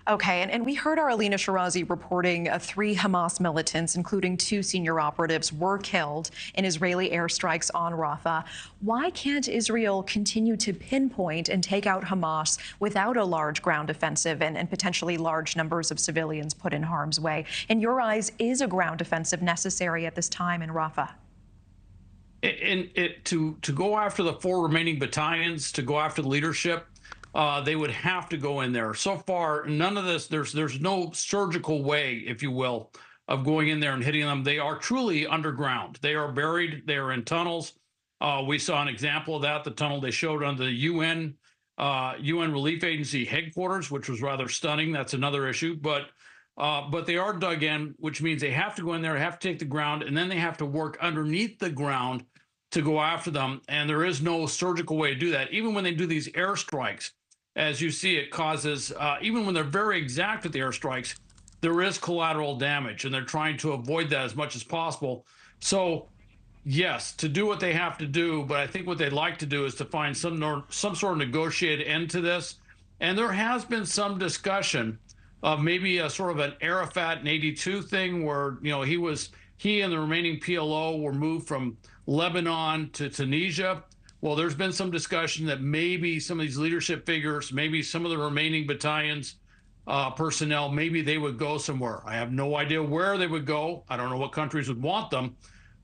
Okay, and we heard our Alina Shirazi reporting 3 Hamas militants, including 2 senior operatives, were killed in Israeli airstrikes on Rafah. Why can't Israel continue to pinpoint and take out Hamas without a large ground offensive and potentially large numbers of civilians put in harm's way? In your eyes, is a ground offensive necessary at this time in Rafah? To go after the 4 remaining battalions, to go after the leadership, they would have to go in there. So far, none of this. There's no surgical way, if you will, of going in there and hitting them. They are truly underground. They are buried. They are in tunnels. We saw an example of that. The tunnel they showed on the UN Relief Agency headquarters, which was rather stunning. That's another issue, but they are dug in, which means they have to go in there, have to take the ground, and then they have to work underneath the ground to go after them. And there is no surgical way to do that. Even when they do these airstrikes, as you see, it causes, even when they're very exact with the airstrikes, there is collateral damage, and they're trying to avoid that as much as possible. So, yes, to do what they have to do, but I think what they'd like to do is to find some sort of negotiated end to this. And there has been some discussion of maybe a sort of an Arafat in '82 thing where, he and the remaining PLO were moved from Lebanon to Tunisia. Well, there's been some discussion that maybe some of these leadership figures, maybe some of the remaining battalions personnel, maybe they would go somewhere. I have no idea where they would go. I don't know what countries would want them,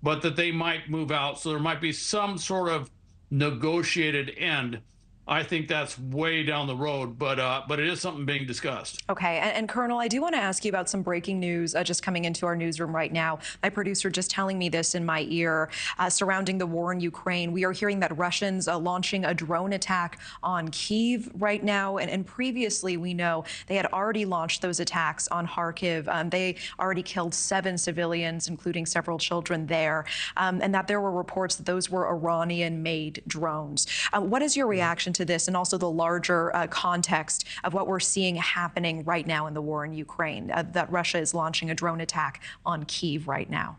but that they might move out. So there might be some sort of negotiated end. I think that's way down the road, but it is something being discussed. Okay, and Colonel, I do want to ask you about some breaking news just coming into our newsroom right now. My producer just telling me this in my ear surrounding the war in Ukraine. We are hearing that Russians launching a drone attack on Kyiv right now, and previously we know they had already launched those attacks on Kharkiv. They already killed 7 civilians, including several children there, and that there were reports that those were Iranian-made drones. What is your reaction to this, and also the larger context of what we're seeing happening right now in the war in Ukraine, that Russia is launching a drone attack on Kyiv right now?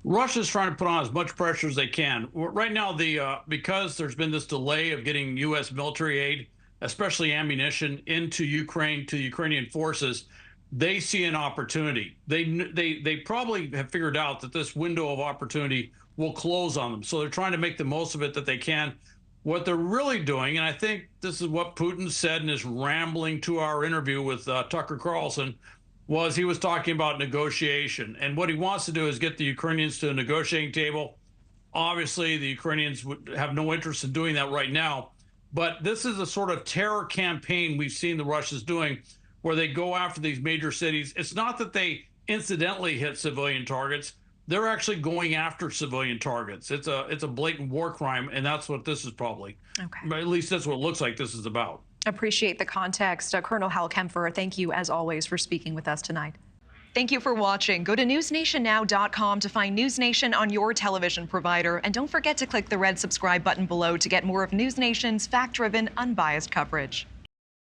Russia's trying to put on as much pressure as they can. Right now, because there's been this delay of getting U.S. military aid, especially ammunition, into Ukraine to Ukrainian forces, they see an opportunity. They probably have figured out that this window of opportunity will close on them. So they're trying to make the most of it that they can. What they're really doing, and I think this is what Putin said in his rambling 2-hour interview with Tucker Carlson, was he was talking about negotiation. And what he wants to do is get the Ukrainians to a negotiating table. Obviously, the Ukrainians would have no interest in doing that right now. But this is a sort of terror campaign we've seen the Russians doing, where they go after these major cities. It's not that they incidentally hit civilian targets. They're actually going after civilian targets. It's a blatant war crime, and that's what this is probably. Okay. But at least that's what it looks like this is about. Appreciate the context. Colonel Hal Kempfer, thank you, as always, for speaking with us tonight. Thank you for watching. Go to newsnationnow.com to find News Nation on your television provider. And don't forget to click the red subscribe button below to get more of News Nation's fact-driven, unbiased coverage.